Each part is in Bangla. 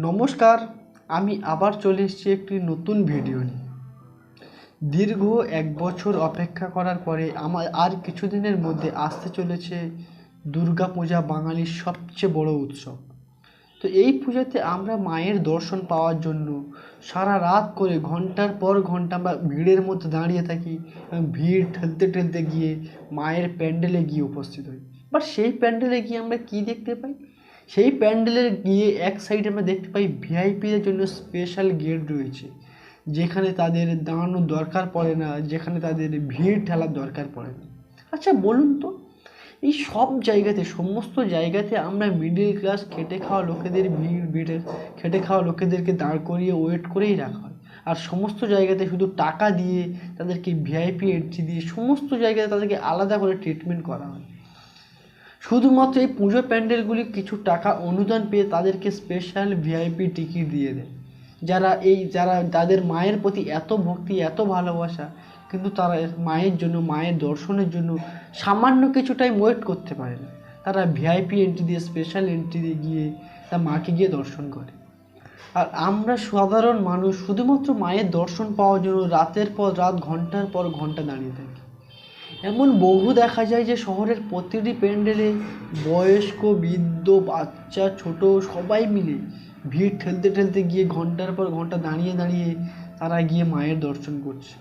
নমস্কার, আমি আবার চলে এসেছি একটি নতুন ভিডিও নিয়ে। দীর্ঘ 1 বছর অপেক্ষা করার পরে আমার আর কিছুদিনের মধ্যে আসতে চলেছে দুর্গাপূজা, বাঙালির সবচেয়ে বড় উৎসব। তো এই পূজাতে আমরা মায়ের দর্শন পাওয়ার জন্য সারা রাত করে ঘন্টার পর ঘন্টা আমরা ভিড়ের মধ্যে দাঁড়িয়ে থাকি এবং ভিড় ঠেলতে ঠেলতে গিয়ে মায়ের প্যান্ডেলে গিয়ে উপস্থিত হই। বাট সেই প্যান্ডেলে গিয়ে আমরা কী দেখতে পাই? সেই প্যান্ডেলে গিয়ে এক সাইডে আমরা দেখতে পাই ভিআইপিদের জন্য স্পেশাল গেট রয়েছে, যেখানে তাদের দাঁড়ানোর দরকার পড়ে না, যেখানে তাদের ভিড় ঠেলার দরকার পড়ে না। আচ্ছা বলুন তো, এই সব জায়গাতে, সমস্ত জায়গাতে আমরা মিডল ক্লাস খেটে খাওয়া লোকেদের খেটে খাওয়া লোকেদেরকে দাঁড় করিয়ে ওয়েট করেই রাখা হয়, আর সমস্ত জায়গাতে শুধু টাকা দিয়ে তাদেরকে ভিআইপি এন্ট্রি দিয়ে সমস্ত জায়গাতে তাদেরকে আলাদা করে ট্রিটমেন্ট করা হয়। শুধুমাত্র এই পুজো প্যান্ডেলগুলি কিছু টাকা অনুদান পেয়ে তাদেরকে স্পেশাল ভিআইপি টিকিট দিয়ে দেয়, যারা তাদের মায়ের প্রতি এত ভক্তি, এত ভালোবাসা, কিন্তু তারা মায়ের জন্য, মায়ের দর্শনের জন্য সামান্য কিছু টাইম ওয়েট করতে পারে না। তারা ভিআইপি এন্ট্রি দিয়ে, স্পেশাল এন্ট্রি দিয়ে গিয়ে তার মাকে গিয়ে দর্শন করে। আর আমরা সাধারণ মানুষ শুধুমাত্র মায়ের দর্শন পাওয়ার জন্য রাতের পর রাত, ঘন্টার পর ঘন্টা দাঁড়িয়ে থাকি। এমন বহু দেখা যায় যে শহরের প্রতিটি প্যান্ডেলে বয়স্ক, বৃদ্ধ, বাচ্চা, ছোট সবাই মিলে ভিড় ঠেলতে ঠেলতে গিয়ে ঘন্টার পর ঘন্টা দাঁড়িয়ে দাঁড়িয়ে তারা গিয়ে মায়ের দর্শন করছে।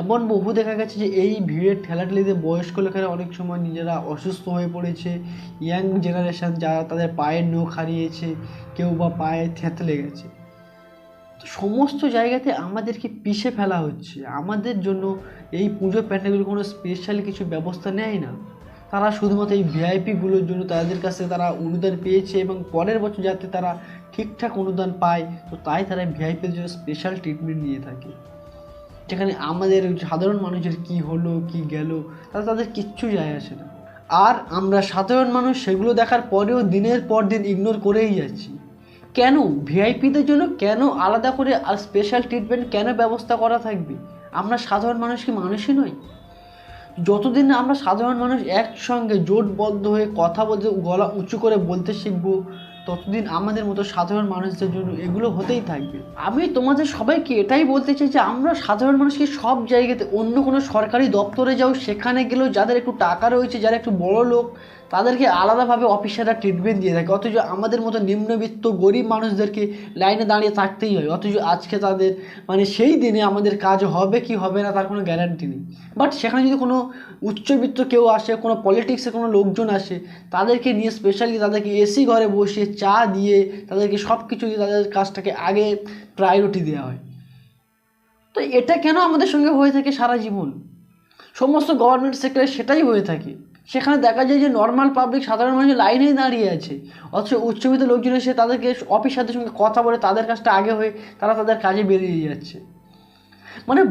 এমন বহু দেখা গেছে যে এই ভিড়ের ঠেলাঠেলিতে বয়স্ক লোকেরা অনেক সময় নিজেরা অসুস্থ হয়ে পড়েছে। ইয়াং জেনারেশান যারা তাদের পায়ের নখ হারিয়েছে, কেউ বা পায়ে থেঁতলে গেছে। তো সমস্ত জায়গাতে আমাদেরকে পিষে ফেলা হচ্ছে। আমাদের জন্য এই পুজো প্যান্ডেলগুলো কোনো স্পেশাল কিছু ব্যবস্থা নেয় না। তারা শুধুমাত্র এই ভিআইপিগুলোর জন্য তাদের কাছে তারা অনুদান পেয়েছে এবং পরের বছর যাতে তারা ঠিকঠাক অনুদান পায়, তো তাই তারা ভিআইপির জন্য স্পেশাল ট্রিটমেন্ট নিয়ে থাকে, যেখানে আমাদের সাধারণ মানুষের কি হলো কি গেল তাদের কিচ্ছু যায় আসে না। আর আমরা সাধারণ মানুষ সেগুলো দেখার পরেও দিনের পর দিন ইগনোর করেই যাচ্ছি। কেন ভিআইপিদের জন্য কেন আলাদা করে আর স্পেশাল ট্রিটমেন্ট কেন ব্যবস্থা করা থাকবে? আমরা সাধারণ মানুষ কি মানুষই নই? যতদিন না আমরা সাধারণ মানুষ একসঙ্গে জোটবদ্ধ হয়ে কথা বলতে, গলা উঁচু করে বলতে শিখবো, ততদিন আমাদের মতো সাধারণ মানুষদের জন্য এগুলো হতেই থাকবে। আমি তোমাদের সবাইকে এটাই বলতে চাই যে আমরা সাধারণ মানুষকে সব জায়গাতে, অন্য কোনো সরকারি দপ্তরে যাও, সেখানে গেলেও যাদের একটু টাকা রয়েছে, যারা একটু বড় লোক, তাদেরকে আলাদাভাবে অফিসাররা ট্রিটমেন্ট দিয়ে থাকে, অথচ আমাদের মতো নিম্নবিত্ত গরিব মানুষদেরকে লাইনে দাঁড়িয়ে থাকতেই হয়। অথচ আজকে তাদের সেই দিনে আমাদের কাজ হবে কি হবে না তার কোনো গ্যারান্টি নেই। বাট সেখানে যদি কোনো উচ্চবিত্ত কেউ আসে, কোনো পলিটিক্সে কোনো লোকজন আসে, তাদেরকে নিয়ে স্পেশালি তাদেরকে এসি ঘরে বসিয়ে চা দিয়ে তাদেরকে সব কিছু দিয়ে তাদের কাজটাকে আগে প্রায়োরিটি দেওয়া হয়। তো এটা কেন আমাদের সঙ্গে হয়ে থাকে সারা জীবন? সমস্ত গভর্নমেন্ট সেক্টরে সেটাই হয়ে থাকে। সেখানে দেখা যায় যে নর্মাল পাবলিক, সাধারণ মানুষ লাইনেই দাঁড়িয়ে আছে, অথচ উচ্চবিত্ত লোকজন এসে তাদেরকে অফিসারদের সঙ্গে কথা বলে তাদের কাজটা আগে হয়ে তারা তাদের কাজে বেরিয়ে যাচ্ছে।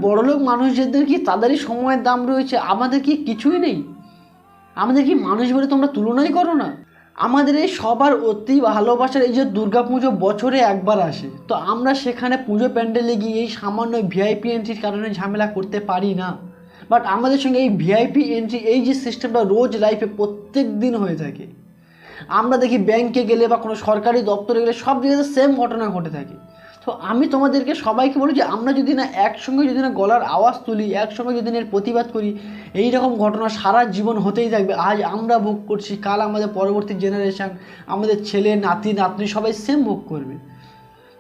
বড়লোক মানুষদের কি তাদেরই সময়ের দাম রয়েছে, আমাদের কি কিছুই নেই? আমাদের কি মানুষ বলে তোমরা তুলনাই করো না? আমাদের এই সবার অতি ভালোবাসার এই যে দুর্গাপুজো বছরে একবার আসে, তো আমরা সেখানে পুজো প্যান্ডেলে গিয়ে এই সামান্য ভিআইপি এন্ট্রির কারণে ঝামেলা করতে পারি না। বাট আমাদের সঙ্গে এই ভিআইপি এন্ট্রি, এই যে সিস্টেমটা রোজ লাইফে প্রত্যেক দিন হয়ে থাকে। আমরা দেখি ব্যাংকে গেলে বা কোনো সরকারি দপ্তরে গেলে সব জায়গাতে সেম ঘটনা ঘটে থাকে। তো আমি তোমাদেরকে সবাইকে বলি যে আমরা যদি না একসঙ্গে, যদি না গলার আওয়াজ তুলি, একসঙ্গে যদি না এর প্রতিবাদ করি, এই রকম ঘটনা সারা জীবন হতেই থাকবে। আজ আমরা ভোগ করছি, কাল আমাদের পরবর্তী জেনারেশান, আমাদের ছেলে নাতি নাতনি সবাই সেম ভোগ করবে।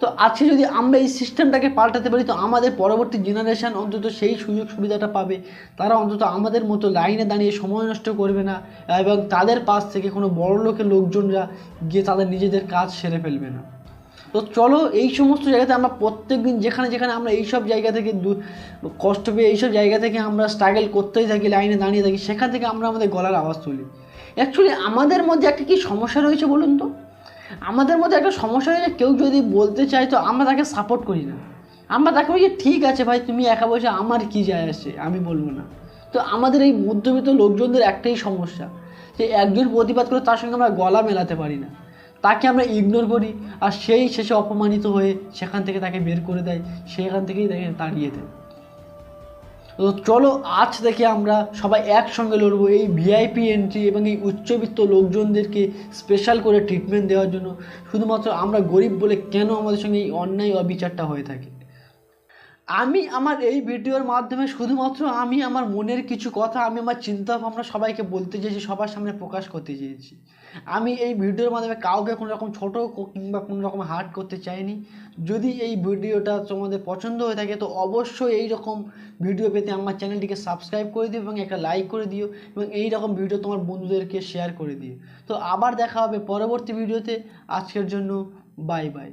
তো আজকে যদি আমরা এই সিস্টেমটাকে পাল্টাতে পারি, তো আমাদের পরবর্তী জেনারেশান অন্তত সেই সুযোগ সুবিধাটা পাবে। তারা অন্তত আমাদের মতো লাইনে দাঁড়িয়ে সময় নষ্ট করবে না, এবং তাদের পাশ থেকে কোনো বড় লোকের লোকজনরা গিয়ে তাদের নিজেদের কাজ সেরে ফেলবে না। তো চলো এই সমস্ত জায়গাতে আমরা প্রত্যেক দিন, যেখানে যেখানে আমরা এইসব জায়গা থেকে কষ্ট পেয়ে, এইসব জায়গা থেকে আমরা স্ট্রাগল করতেই থাকি, লাইনে দাঁড়িয়ে থাকি, সেখান থেকে আমরা আমাদের গলার আওয়াজ তুলি। অ্যাকচুয়ালি আমাদের মধ্যে একটা কি সমস্যা রয়েছে বলুন তো? আমাদের মধ্যে একটা সমস্যা রয়েছে, কেউ যদি বলতে চায় তো আমরা তাকে সাপোর্ট করি না। আমরা তাকে বলি যে ঠিক আছে ভাই, তুমি একা বসে, আমার কি যায় আসে, আমি বলবো না। তো আমাদের এই মধ্যবিত্ত লোকজনদের একটাই সমস্যা, যে একজন প্রতিবাদ করে তার সঙ্গে আমরা গলা মেলাতে পারি না, তাকে আমরা ইগনোর করি, আর সেই শেষে অপমানিত হয়ে সেখান থেকে তাকে বের করে দেয়, সেখান থেকেই তাকে তাড়িয়ে দেয়। তো চলো আজ থেকে আমরা সবাই একসঙ্গে লড়বো এই ভিআইপি এন্ট্রি এবং এই উচ্চবিত্ত লোকজনদেরকে স্পেশাল করে ট্রিটমেন্ট দেওয়ার জন্য। শুধুমাত্র আমরা গরিব বলে কেন আমাদের সঙ্গে এই অন্যায় অবিচারটা হয়ে থাকে। আমি আমার এই ভিডিওর মাধ্যমে শুধুমাত্র আমি আমার মনের কিছু কথা, আমি আমার চিন্তা ভাবনা সবাইকে বলতে চেয়েছি, সবার সামনে প্রকাশ করতে চেয়েছি। আমি এই ভিডিওর মাধ্যমে কাউকে কোনো রকম ছোটো কিংবা কোনো রকম হার্ট করতে চাইনি। যদি এই ভিডিওটা তোমাদের পছন্দ হয়ে থাকে তো অবশ্যই এই রকম ভিডিও পেতে আমার চ্যানেলটিকে সাবস্ক্রাইব করে দিও এবং একটা লাইক করে দিও এবং এই রকম ভিডিও তোমার বন্ধুদেরকে শেয়ার করে দিও। তো আবার দেখা হবে পরবর্তী ভিডিওতে। আজকের জন্য বাই বাই।